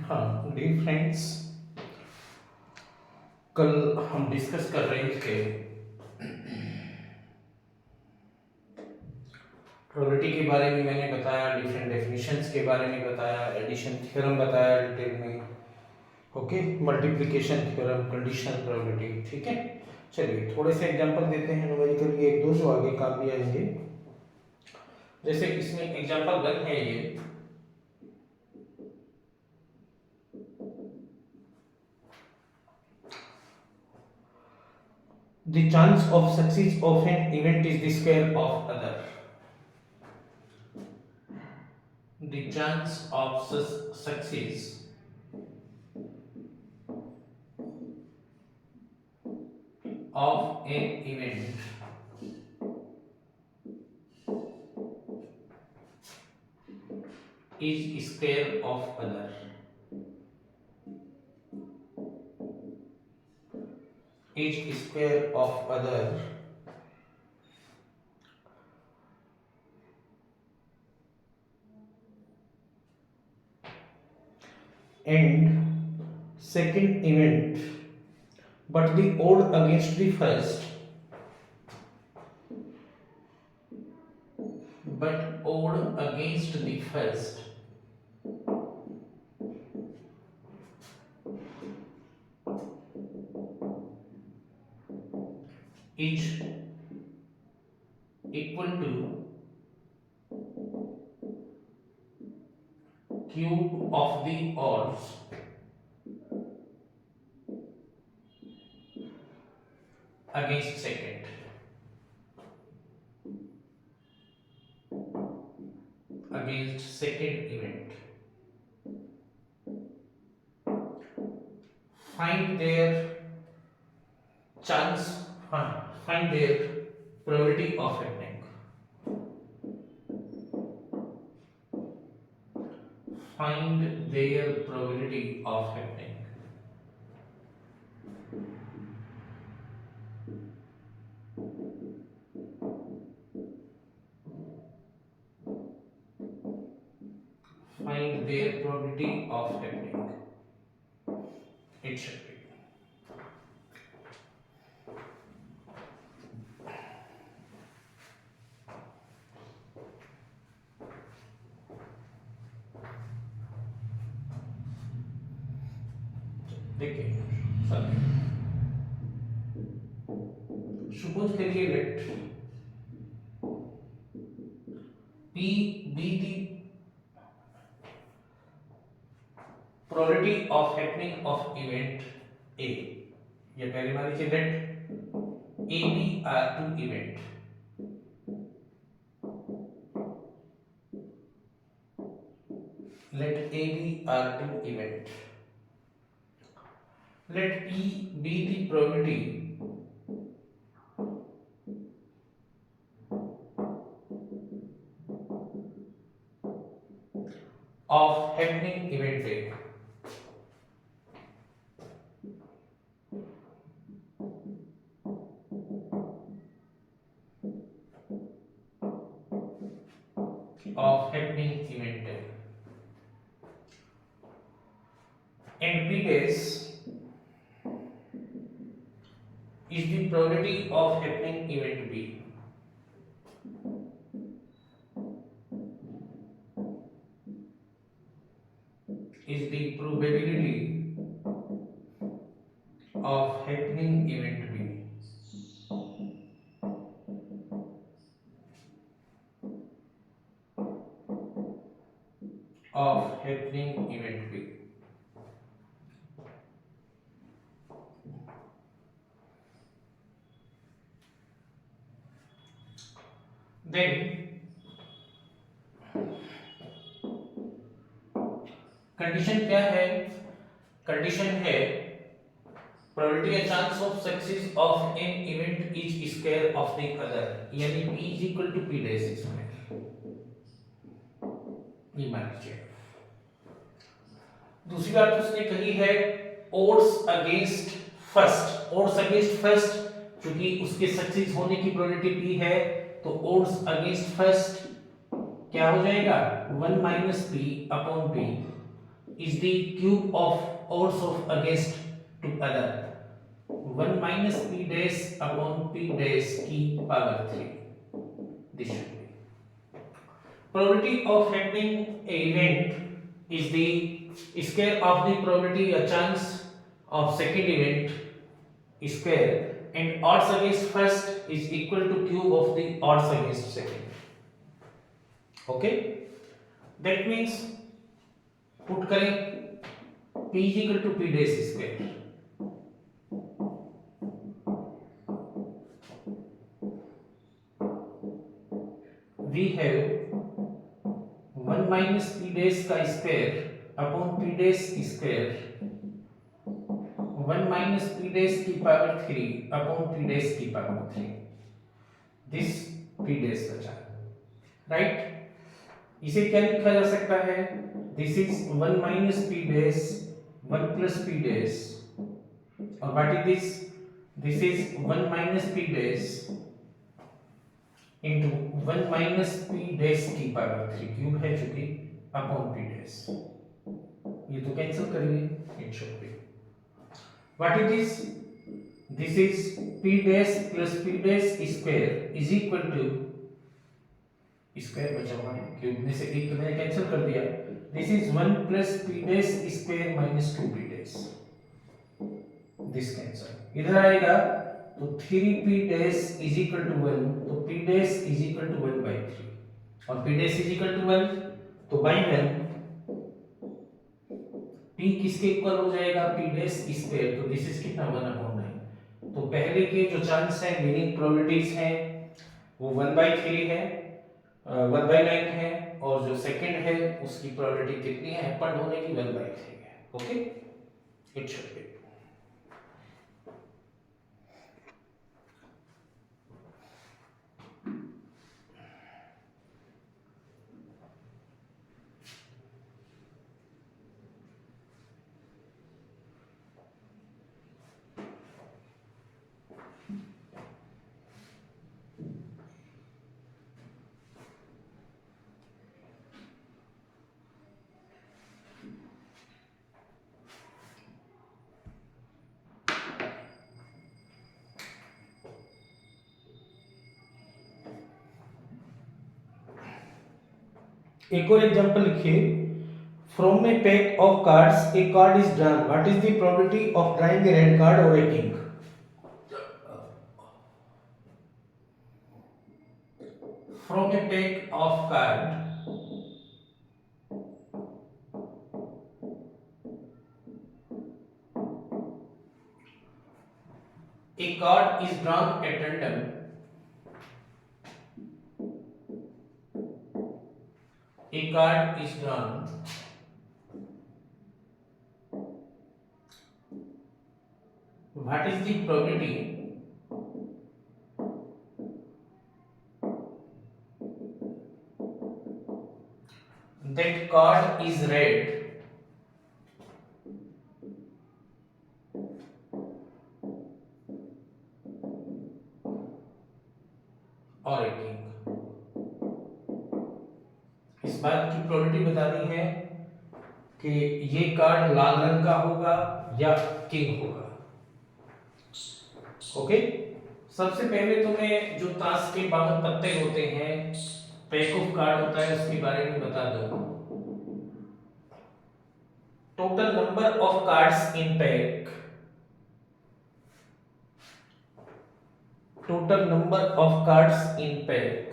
हाँ dear friends, कल हम डिस्कस कर रहे थे प्रोबेबिलिटी के बारे में। मैंने बताया, डिफरेंट डेफिनेशंस के बारे में बताया, एडिशन थ्योरम बताया डिटेल में। Okay, multiplication theorem, conditional probability. ठीक है, चलिए थोड़े से एग्जांपल देते हैं न्यूमेरिकल के एक दो जो आगे काम भी आएंगे। जैसे इसमें एग्जांपल 1 है ये। The chance of success of an event is the square of other. The chance of success of an event is square of other. Is square of other. And second event, but the odd against the first, but odd against the first is equal to cube of the odds against second. Against second event. Find their chance, find their probability of happening. Find their probability of happening. Find their probability of happening. It should be. देखिए sir, suppose करिए let P be the probability of happening of event A. ये पहले मान लीजिए let A B are two event. Let A B are two event. Let P be the probability of happening event A. Of happening event A. And P dash is the probability of happening event B. Is the probability of happening event B. Of happening event B. Then condition क्या है? Condition है probability या chance of success of an event is square of the other, यानी p is equal to p dash square. ये मान लीजिए। दूसरी बात उसने कही है odds against first. odds against first, क्योंकि उसके सक्सेस होने की प्रोबेबिलिटी p है, तो odds अगेंस्ट फर्स्ट क्या हो जाएगा? 1 - p upon p। is the cube of odds of against to other 1 minus p dash upon p dash की power 3. This should be. Probability of happening a event is the square of the probability a chance of second event square and odds against first is equal to cube of the odds against second. Okay, that means put करें p is equal to p dash square. We have 1 minus p dash का square upon p dash square 1 minus p dash की power 3 upon p dash की power 3. This p dash बचा, right. इसे क्या लिखा जा सकता है? This is 1 minus p dash 1 plus p dash और what is this? This is 1 minus p dash into 1 minus p dash की पावर 3 क्यूब है चूंकि अपॉन p dash. ये तो कैंसिल करिए, it should be what is this? This is p dash plus p dash square is equal to square बचा हुआ है cube में से एक तो मैंने कैंसिल कर दिया. This is 1 plus p dash square minus 2p dash. This cancel इधर आएगा तो 3p dash is equal to 1 तो p dash is equal to 1 by 3 और p dash is equal to 1 तो by 1 p किसके इक्वल हो जाएगा? p dash square. तो दिस इज कितना 1 upon 9. तो पहले के जो चांस है विनिंग प्रोबेबिलिटीज हैं वो 1 by 3 है 1 by 9 है और जो सेकंड है उसकी प्रोबेबिलिटी कितनी है हैपन होने की? 1 by 3 है. Okay, it should be. एक और एग्जांपल लिखिए. From a pack of cards a card is drawn. What is the probability of drawing a red card और a king? From a pack of card a card is drawn at random. A card is drawn what is the probability that card is read और a king? इस बात की probability बतानी है कि ये card लाल रंग का होगा या किंग होगा. ओके, सबसे पहले तो मैं जो ताश के 52 पत्ते होते हैं पैक ऑफ कार्ड होता है उसके बारे में बता दूं. Total number of cards in pack, total number of cards in pack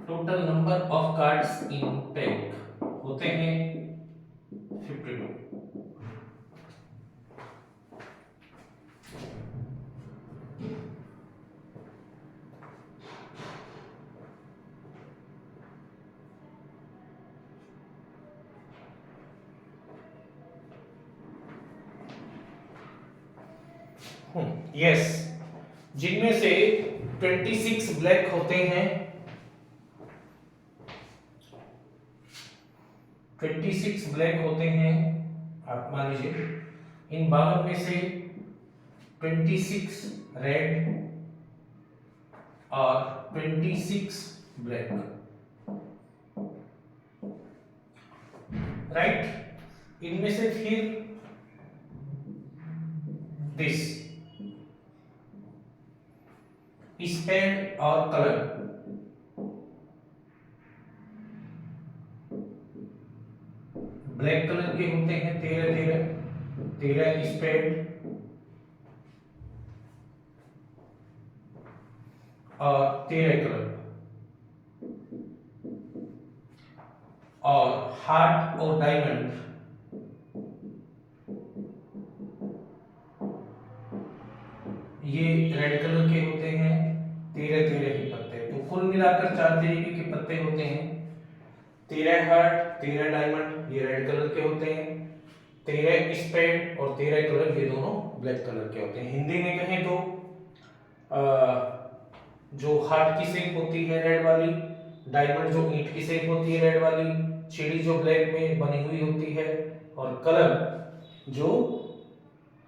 total number of cards in pack होते हैं 52. यस, जिनमें से 26 ब्लैक होते हैं, 26 ब्लैक होते हैं. आप मान लीजिए इन 52 में से 26 रेड और 26 ब्लैक, राइट। इनमें से फिर दिस स्पेड और कलर, ब्लैक कलर के होते हैं 13 स्पेड और 13 कलर, और हार्ट और डायमंड ये रेड कलर के होते हैं 13 ही पत्ते। तो कुल मिलाकर 4 तरीके के पत्ते होते हैं, 13 हार्ट 13 डायमंड ये रेड कलर के होते हैं, 13 स्पेड और 13 कलर ये दोनों ब्लैक कलर के होते हैं। हिंदी में कहें तो जो हार्ट की शेप होती है रेड वाली, डायमंड जो ईंट की शेप होती है रेड वाली, चिड़ी जो ब्लैक में बनी हुई होती है, और कलर जो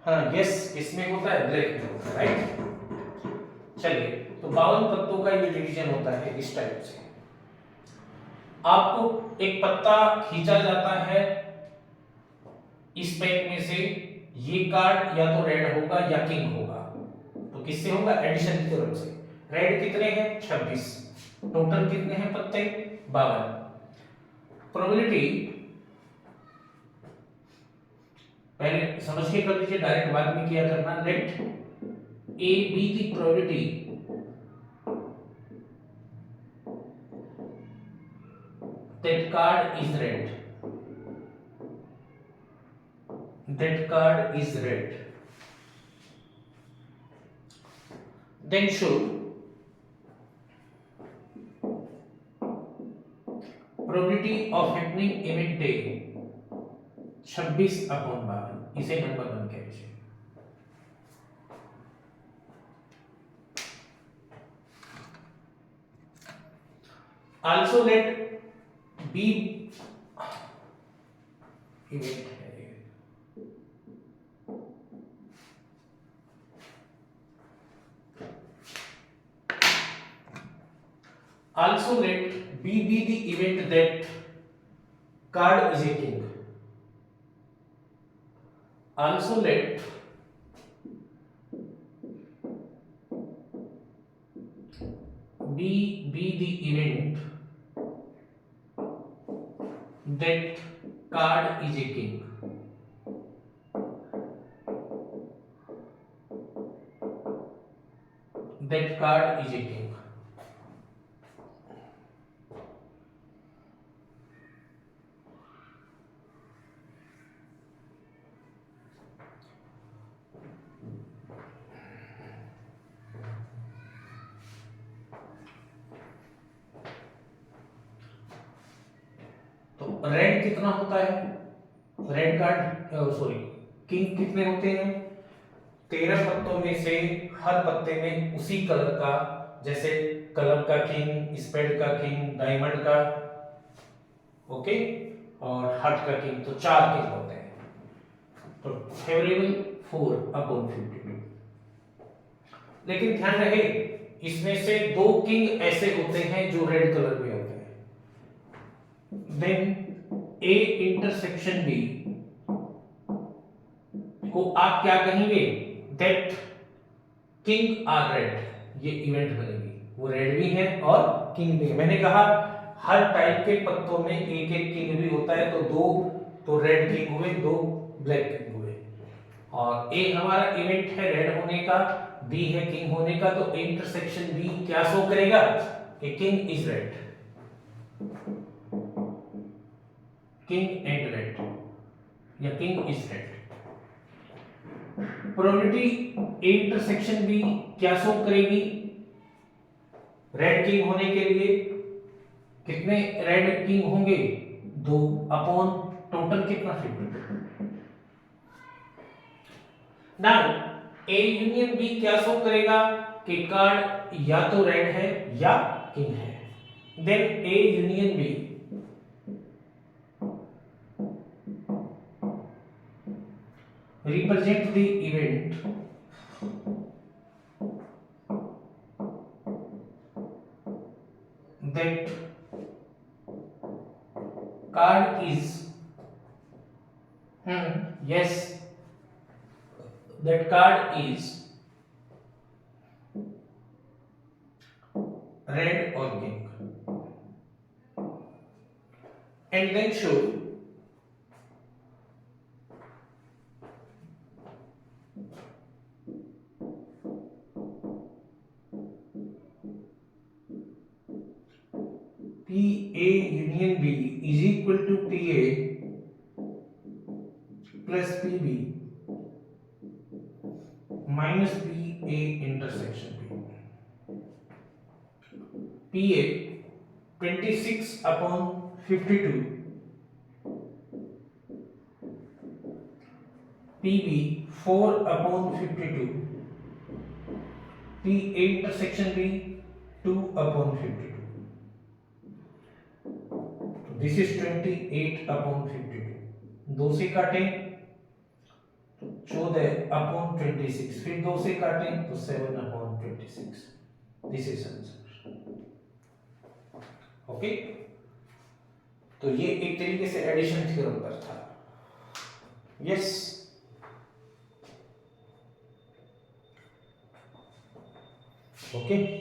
किसमें होता है, ब्लैक में होता है, राइट। चलिए, तो 52 पत्तों का ये डिवीजन होता है इस टाइप से। आपको एक पत्ता खींचा जाता है इस पैक में से, ये कार्ड या तो रेड होगा या किंग होगा। तो किससे होगा, एडिशन थ्योरम से। रेड कितने हैं, 26, टोटल कितने हैं पत्ते, 52। प्रोबेबिलिटी पहले समझ के कर लीजिए, डायरेक्ट बाद में किया करना। Let A B the probability that card is red, that card is red, then show probability of happening event day 26/52, इसे नंबर 1 कह लीजिए। also let b event है, also let b be the event that card is a king, also let b be the event that card is a king, that card is a king। तो red कितना होता है, red card sorry king कितने होते हैं, 13 पत्तों में से हर पत्ते में उसी कलर का, जैसे कलर का किंग, स्पेड का किंग, डायमंड का, ओके, और हार्ट का किंग, तो 4 किंग होते हैं। तो फेवरेबल 4/52। लेकिन ध्यान रहे, इसमें से 2 किंग ऐसे होते हैं जो रेड कलर में होते हैं। देन A इंटरसेक्शन B को आप क्या कहेंगे, दैट किंग आर रेड, ये इवेंट बनेगी, वो रेड भी है और किंग भी है। मैंने कहा हर टाइप के पत्तों में एक एक किंग भी होता है, तो 2 तो रेड किंग हुए, 2 ब्लैक किंग हुए, और ए हमारा इवेंट है रेड होने का, बी है किंग होने का, तो इंटरसेक्शन बी क्या शो करेगा कि king is red, king and red, या king is red. Probability intersection B क्या शो करेगी, रेड किंग होने के लिए कितने रेड किंग होंगे, 2 अपॉन टोटल कितना 50। नाउ ए यूनियन बी क्या शो करेगा कि कार्ड या तो रेड है या किंग है। Then A union B represent the event that card is yes, that card is red or king, and then show PA union B is equal to PA plus PB minus PA intersection B. PA 26 upon 52, PB 4 upon 52, PA intersection B 2 upon 52. तो this is 28 upon 52, 2 से काटें तो 14 upon 26, फिर 2 से काटें तो 7 upon 26. This is answer. Okay, तो ये एक तरीके से एडिशन थ्योरम पर था. Yes, okay.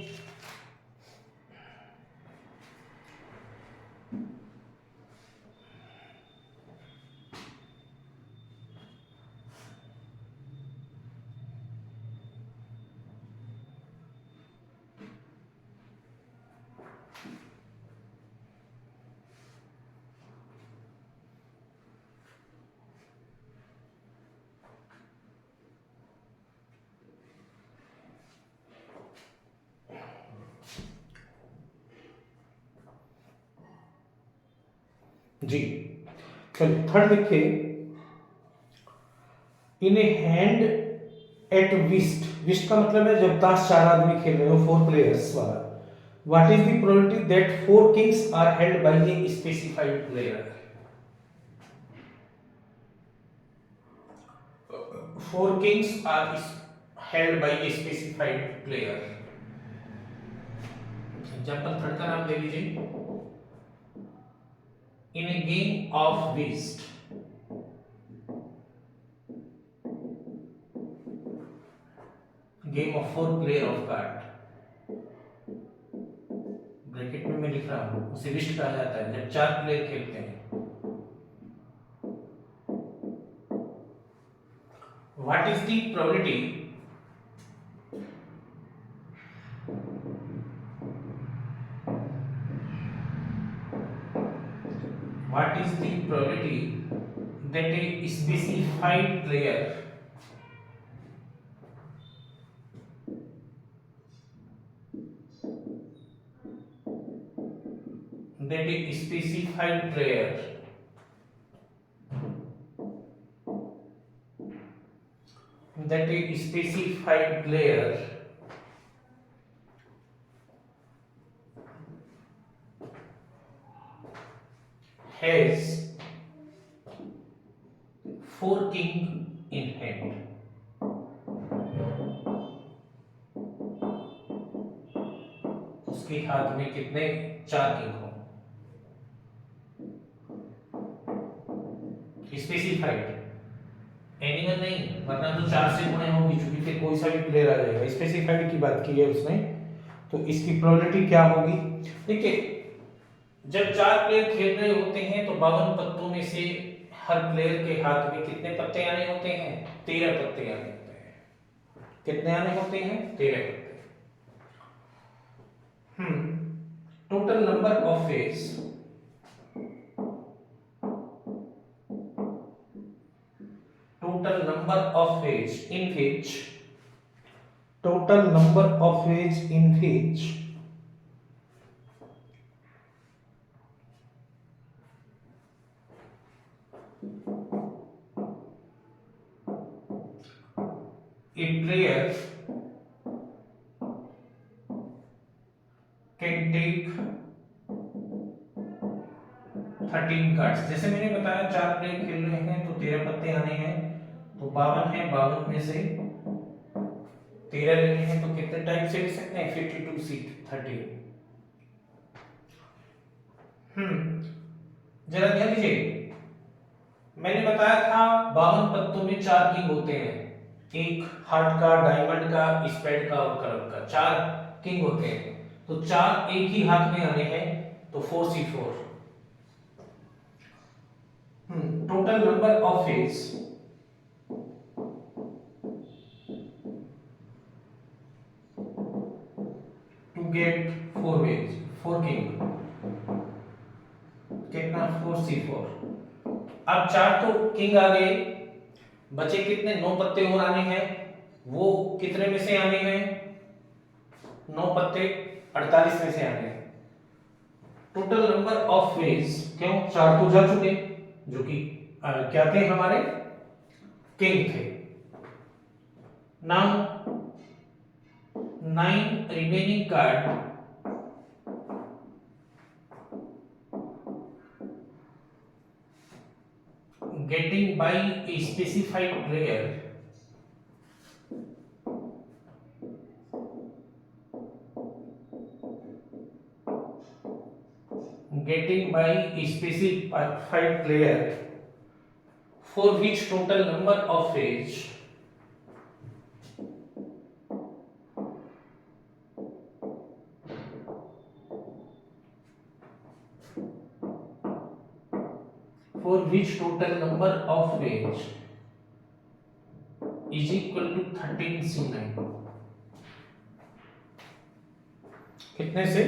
जी, चलिए थर्ड देखिए. इन ए हैंड एट विस्ट, विस्ट का मतलब है जब ताश 4 आदमी खेल रहे हो, 4 प्लेयर्स वाला. What is the probability that 4 kings are held by a specified player? 4 kings are held by a specified player. Example third का नाम ले लीजिए. In a game of whist, game of 4 player of card, bracket में मैं लिख रहा हूं, उसे विस्ट कहा जाता है जब 4 प्लेयर खेलते हैं. What is the probability that a specified player has 4 king in hand. उसके हाथ में कितने 4 किंग हो. स्पेसिफाइड, एनिमल नहीं, वरना तो 4 से गुणे होगी, क्योंकि फिर कोई सा भी प्लेयर आ जाएगा. स्पेसिफाइड की बात की है उसने, तो इसकी प्रोबेबिलिटी क्या होगी? देखिए, जब 4 प्लेयर खेल रहे होते हैं तो 52 पत्तों में से हर प्लेयर के हाथ में कितने पत्ते आने होते हैं? 13 पत्ते आने होते हैं. कितने आने होते हैं? 13 पत्ते. Total number of phase, total number of ways in which a player can take 13 cards. जैसे मैंने बताया 4 प्लेयर खेल रहे हैं तो 13 पत्ते आने हैं, तो 52 है, 52 में से 13 लेने हैं तो कितने टाइप से ले सकते हैं? 52 सीट 13। जरा ध्यान दीजिए, मैंने बताया था 52 पत्तों में 4 किंग होते हैं, एक हार्ट का, डायमंड का, स्पेड का और क्लब का, 4 किंग होते हैं। तो 4 एक ही हाथ में आने हैं, तो 4c4। Total number of phase to get 4 ways, 4 king, कितना? 4c4। अब 4 तो किंग आ गए, बचे कितने? 9 पत्ते और आने हैं। वो कितने में से आने हैं? 9 पत्ते 48 में से आने हैं। टोटल नंबर ऑफ फेज, क्यों? 4 तो जा चुके, जो कि क्या थे? हमारे किंग थे। Now 9 remaining card getting by a specified player getting by a specified player for which total number of phase is equal to 13c9। कितने से?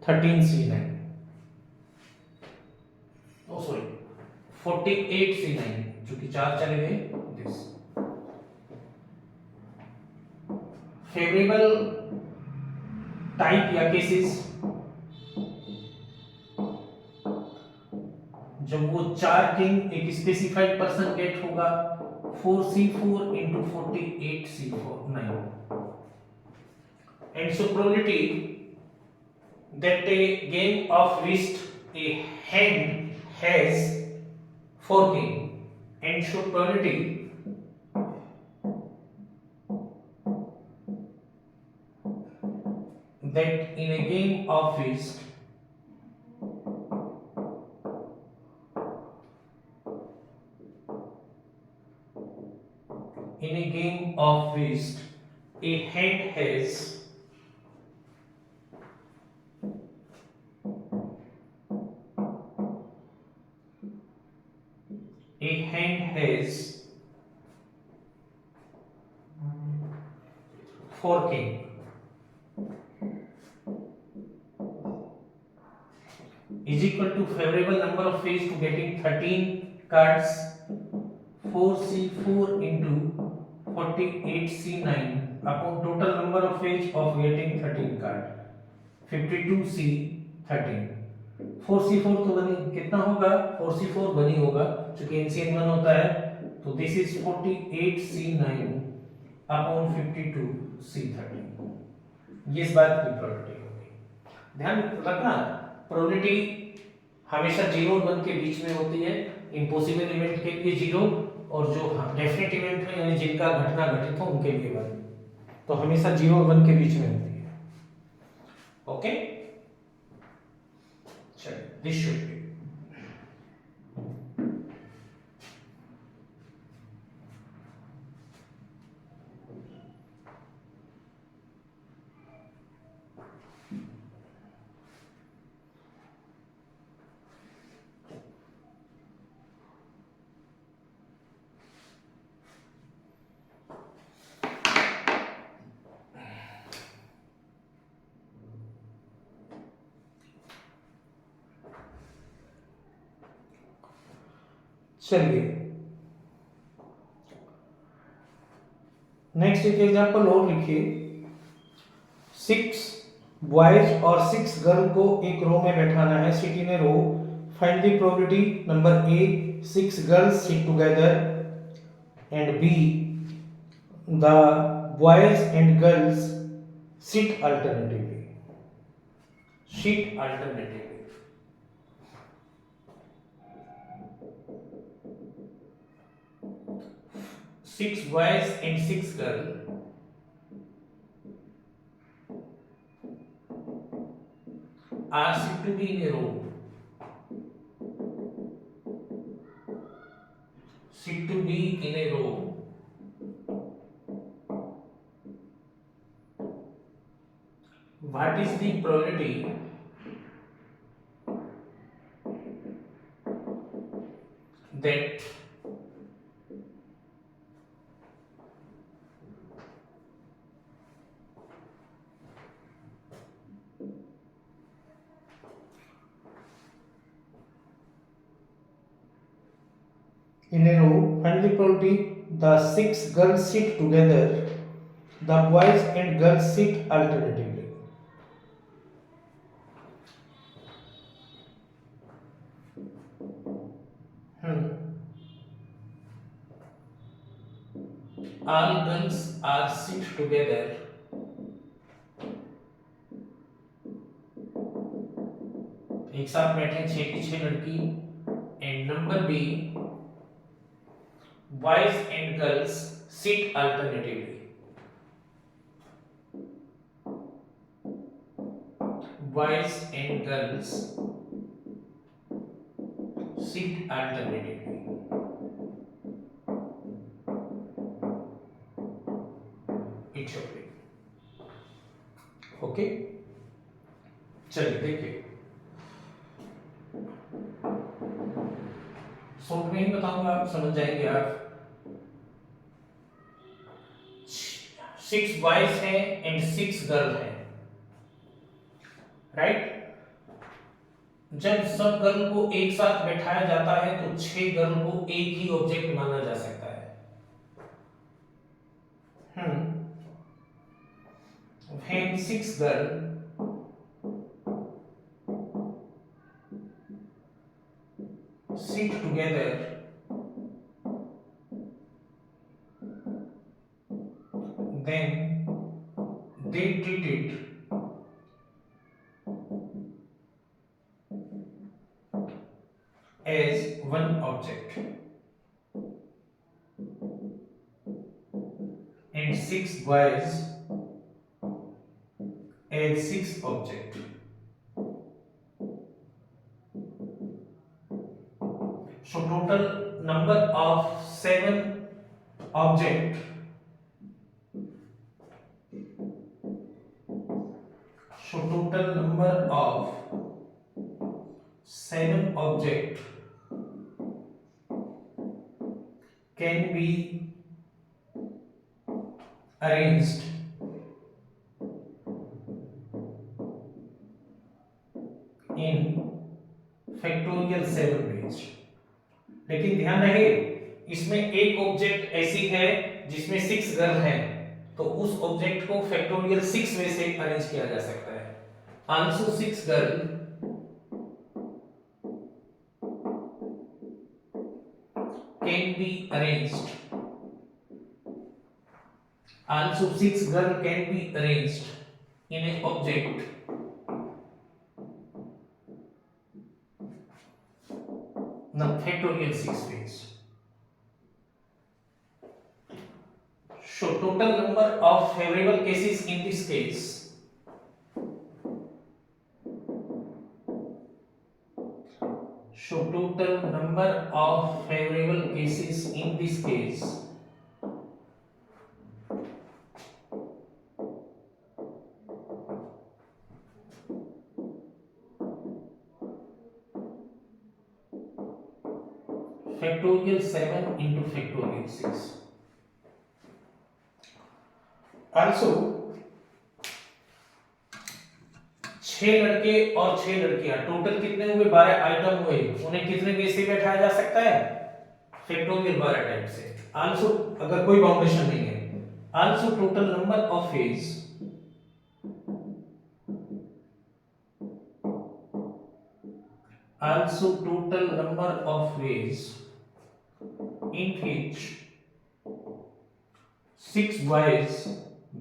13c9, ओ सॉरी 48c9, चूंकि 4 चले गए। दिस फेवरेबल टाइप या केसेस, जब वो 4 king एक specified person get होगा, 4c4 into 48c4 9, and so probability that a game of whist a hand has 4 king, and so probability that in a game of whist a hand has a hand has 4 king is equal to favorable number of phase to getting 13 cards, 4c4 into 48c9 upon total number of phase of getting 13 card, 52c13। 4c4 तो बनी, कितना होगा? 4c4 बनी होगा, क्योंकि NCN 1 होता है, तो this is 48c9 upon 52c13। ये इस बात की प्रोबेबिलिटी होगी। ध्यान रखना, प्रोबेबिलिटी हमेशा 0 और 1 के बीच में होती है। इम्पॉसिबल इवेंट के लिए 0, और जो डेफिनेट इवेंट है यानी जिनका घटना घटित हो उनके लिए 1, तो हमेशा 0 और 1 के बीच में होती है। ओके, चलिए, दिस शुड बी चलिए नेक्स्ट एक एग्जांपल और लिखिए। 6 बॉयज और 6 गर्ल को एक रो में बैठाना है, sit in a row, find the probability number A 6 girls sit together and B the boys and girls sit alternatively. Sit alternatively 6 boys and 6 girls are said to be in a row. Said to be in a row. What is the probability that in a row, find the probability the 6 girls sit together, the boys and girls sit alternatively. All girls are sit together. एक साथ बैठे 6 की 6 लड़की and number B boys and girls sit alternatively. Boys and girls sit alternatively. It's okay. Okay? चलिए देखिए, short में ही बताऊंगा, आप समझ जाएंगे आप। 6 बॉयज हैं एंड 6 गर्ल हैं, राइट। जब सब गर्ल को एक साथ बैठाया जाता है तो 6 गर्ल को एक ही ऑब्जेक्ट माना जा सकता है। When 6 girl sit together, then they treat it as one object, and 6 boys as 6 object. So total number of 7 object. So total number of 7 object can be arranged in factorial 7 ways. लेकिन ध्यान रहे, इसमें एक object ऐसी है जिसमें 6 girl हैं, तो उस ऑब्जेक्ट को फैक्टोरियल 6 वे से अरेंज किया जा सकता है। Also 6 girl can be arranged, also 6 girl can be arranged in A object factorial 6 ways. So total number of favorable cases in this case, so total number of favorable cases in this case factorial 7 into factorial 6. Also 6 लड़के और 6 लड़कियां, total कितने हुए? 12 item हुए, उन्हें कितने वे से बैठाया जा सकता है? फैक्टोरियल 12 टाइप से। आल्सो अगर कोई बाउंडेशन नहीं है, also total number of phase, also total number of ways in which 6 boys,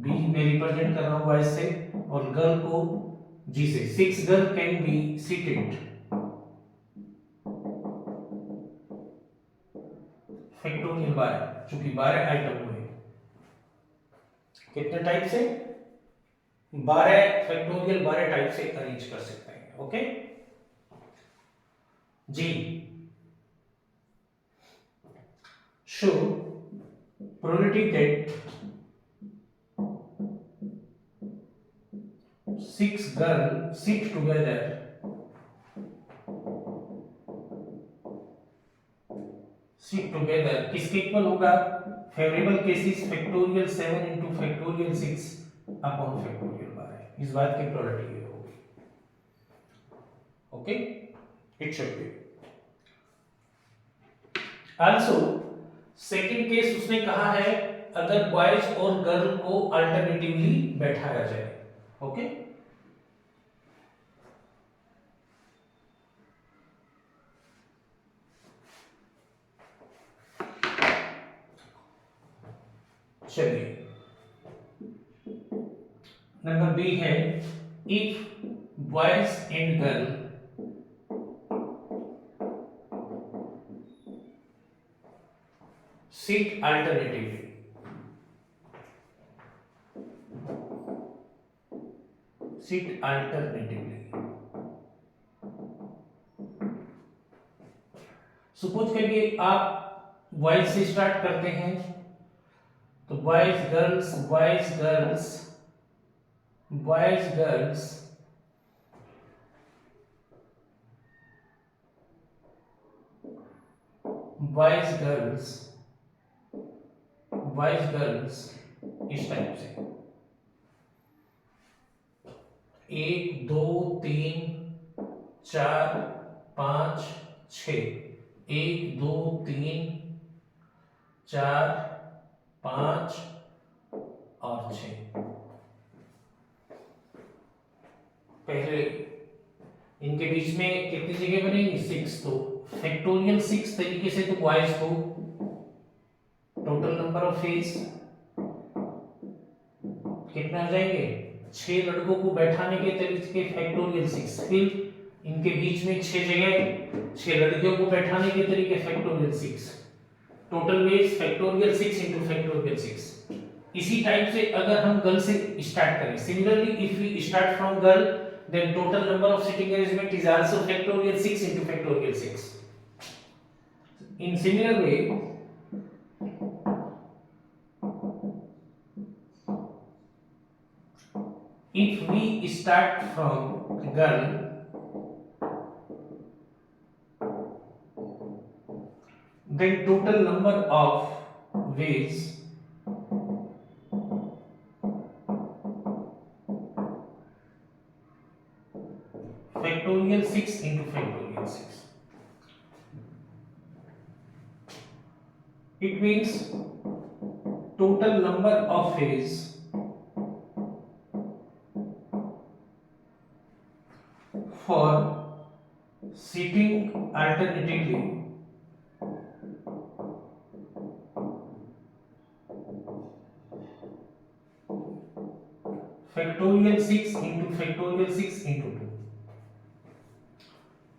B में रिप्रेजेंट कर रहा हूं बॉयज से, और गर्ल को G से, 6 girl can be seated factorial 12, चूंकि 12 आइटम हुए, कितने टाइप से? 12 फैक्टोरियल 12 टाइप से अरेंज कर सकते हैं। ओके जी। Show probability that 6 girls sit together किसके इक्वल होगा? Favourable cases factorial 7 into factorial 6 upon factorial 12, इस बात की प्रोबेबिलिटी ये होगी। Okay, it should be also. Second case उसने कहा है अगर बॉयज और गर्ल को अल्टरनेटिवली बैठाया जाए। ओके, चलिए नंबर बी है if boys and girl sit alternatively, suppose करिए आप बॉयज से स्टार्ट करते हैं तो boys girls boys girls boys girls boys girls boys girls इस टाइप से 1 2 3 4 5 6 1 2 3 4 5 और 6। पहले इनके बीच में कितनी जगह बनेगी? 6। तो फैक्टोरियल 6 तरीके से तो बॉयज को टोटल नंबर ऑफ फेज कितने आ जाएंगे? 6 लड़कों को बैठाने के तरीके फैक्टोरियल 6, फिर इनके बीच में 6 जगह 6 लड़कियों को बैठाने के तरीके factorial 6, total ways factorial 6 into factorial 6। इसी टाइप से अगर हम गर्ल से स्टार्ट करें, similarly if we start from girl then total number of sitting arrangement is also factorial 6 into factorial 6. In similar way, if we start from girl, then total number of ways factorial 6 into factorial 6. It means total number of phase for sitting alternatively factorial 6 into factorial 6 into 2.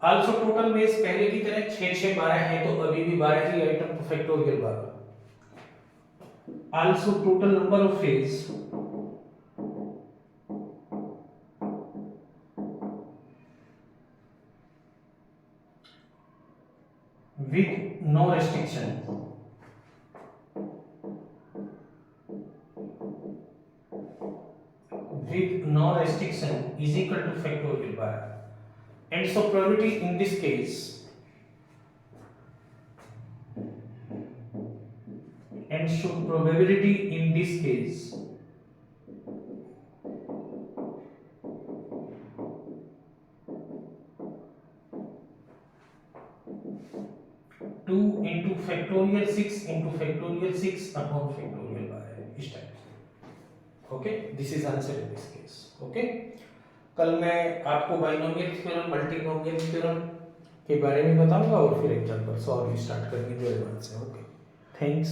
Also total ways पहले की तरह 6 6 12 है तो अभी भी 12 ही item तो factorial 12। Also total number of phase with no restriction is equal to factorial 12, and so probability in this case two into factorial 6 into factorial 6 upon factorial 12 इस type से। Okay, this is answer in this case. Okay, कल मैं आपको binomial theorem multinomial theorem के बारे में बताऊंगा और फिर एग्जांपल सॉल्व स्टार्ट करके जो एडवांस है। Okay, thanks.